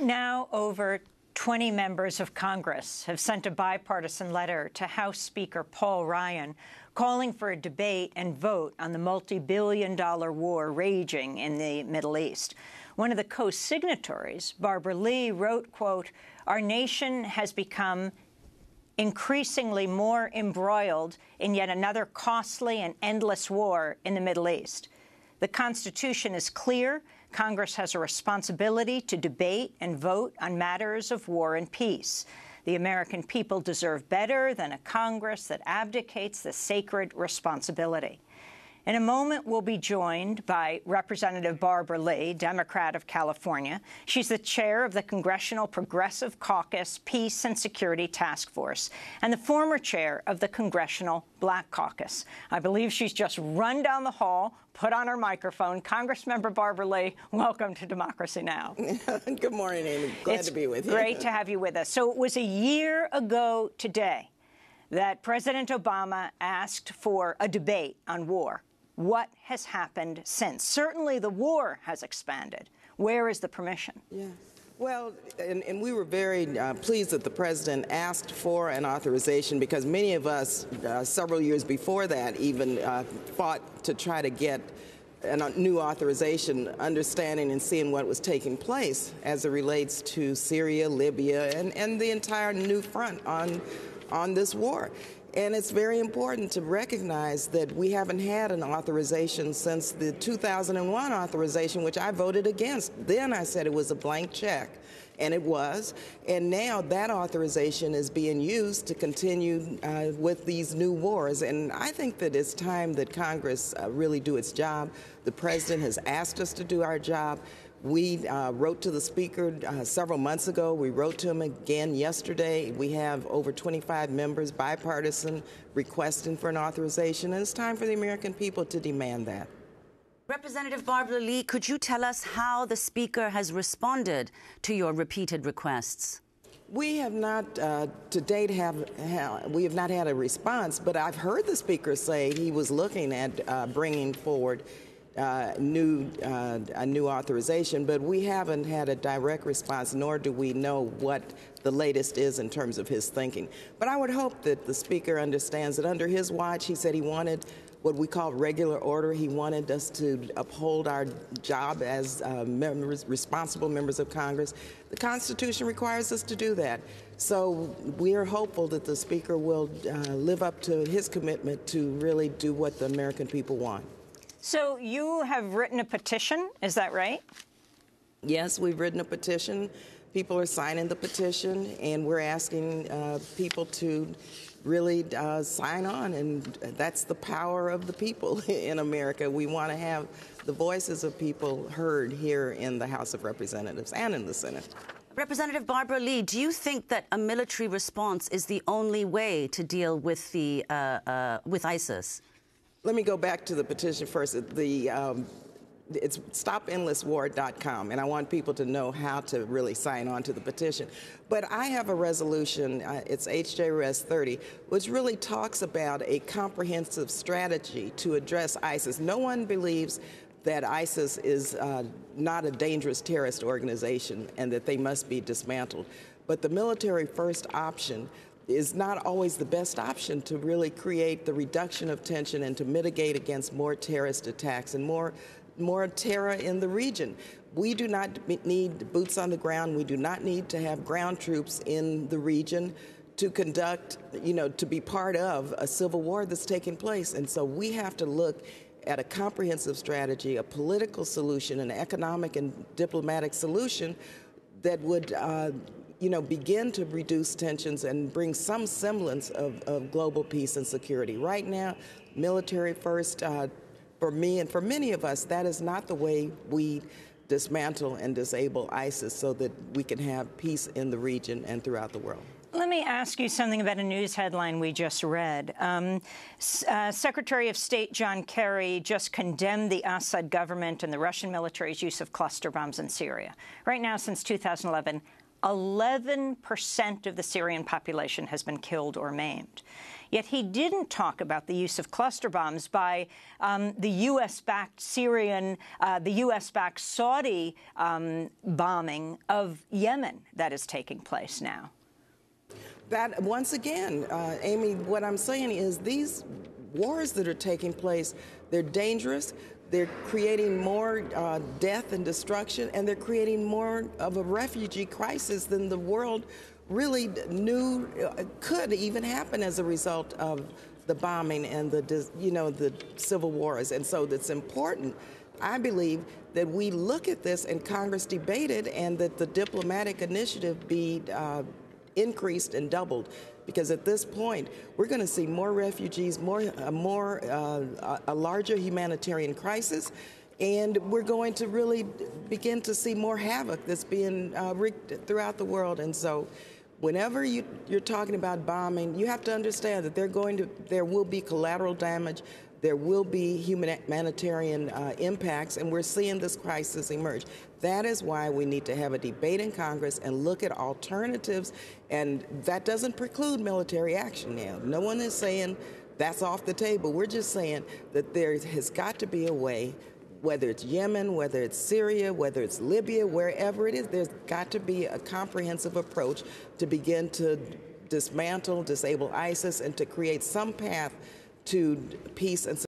Now over 20 members of Congress have sent a bipartisan letter to House Speaker Paul Ryan calling for a debate and vote on the multi-billion-dollar war raging in the Middle East. One of the co-signatories, Barbara Lee, wrote, quote, "Our nation has become increasingly more embroiled in yet another costly and endless war in the Middle East. The Constitution is clear. Congress has a responsibility to debate and vote on matters of war and peace. The American people deserve better than a Congress that abdicates the sacred responsibility." In a moment, we'll be joined by Representative Barbara Lee, Democrat of California. She's the chair of the Congressional Progressive Caucus Peace and Security Task Force and the former chair of the Congressional Black Caucus. I believe she's just run down the hall, put on her microphone. Congressmember Barbara Lee, welcome to Democracy Now! Good morning, Amy. Glad to be with you. Great to have you with us. So it was a year ago today that President Obama asked for a debate on war. What has happened since? Certainly the war has expanded. Where is the permission? Yeah. Well, and we were very pleased that the president asked for an authorization because many of us, several years before that, even fought to try to get a new authorization, understanding and seeing what was taking place as it relates to Syria, Libya, and the entire new front on this war. And it's very important to recognize that we haven't had an authorization since the 2001 authorization, which I voted against. Then I said it was a blank check, and it was. And now that authorization is being used to continue with these new wars. And I think that it's time that Congress really do its job. The president has asked us to do our job. We wrote to the Speaker several months ago. We wrote to him again yesterday. We have over 25 members, bipartisan, requesting for an authorization, and it's time for the American people to demand that. Representative Barbara Lee, could you tell us how the Speaker has responded to your repeated requests? We have not, to date, we have not had a response, but I've heard the Speaker say he was looking at bringing forward a new authorization, but we haven't had a direct response, nor do we know what the latest is in terms of his thinking. But I would hope that the Speaker understands that under his watch, he said he wanted what we call regular order. He wanted us to uphold our job as responsible members of Congress. The Constitution requires us to do that. So we are hopeful that the Speaker will live up to his commitment to really do what the American people want. So you have written a petition, is that right? Yes, we've written a petition. People are signing the petition, and we're asking people to really sign on, and that's the power of the people in America. We want to have the voices of people heard here in the House of Representatives and in the Senate. Representative Barbara Lee, do you think that a military response is the only way to deal with with ISIS? Let me go back to the petition first. It's stopendlesswar.com, and I want people to know how to really sign on to the petition. But I have a resolution, it's HJRS 30, which really talks about a comprehensive strategy to address ISIS. No one believes that ISIS is not a dangerous terrorist organization and that they must be dismantled. But the military first option is not always the best option to really create the reduction of tension and to mitigate against more terrorist attacks and more terror in the region. We do not need boots on the ground. We do not need to have ground troops in the region to conduct, to be part of a civil war that's taking place. And so we have to look at a comprehensive strategy, a political solution, an economic and diplomatic solution that would begin to reduce tensions and bring some semblance of global peace and security. Right now, military first, for me and for many of us, that is not the way we dismantle and disable ISIS so that we can have peace in the region and throughout the world. Let me ask you something about a news headline we just read. Secretary of State John Kerry just condemned the Assad government and the Russian military's use of cluster bombs in Syria. Right now, since 2011, 11% of the Syrian population has been killed or maimed. Yet he didn't talk about the use of cluster bombs by the U.S.-backed the U.S.-backed Saudi bombing of Yemen that is taking place now. That, once again, Amy, what I'm saying is these wars that are taking place, they're dangerous. They're creating more death and destruction, and they're creating more of a refugee crisis than the world really knew could even happen as a result of the bombing and the civil wars. And so it's important, I believe, that we look at this and Congress debate it, and that the diplomatic initiative be increased and doubled. Because at this point, we're going to see more refugees, a larger humanitarian crisis, and we're going to really begin to see more havoc that's being wreaked throughout the world. And so whenever you're talking about bombing, you have to understand that there will be collateral damage, there will be humanitarian impacts, and we're seeing this crisis emerge. That is why we need to have a debate in Congress and look at alternatives, and that doesn't preclude military action now. No one is saying that's off the table. We're just saying that there has got to be a way, whether it's Yemen, whether it's Syria, whether it's Libya, wherever it is, there's got to be a comprehensive approach to begin to dismantle, disable ISIS, and to create some path to peace and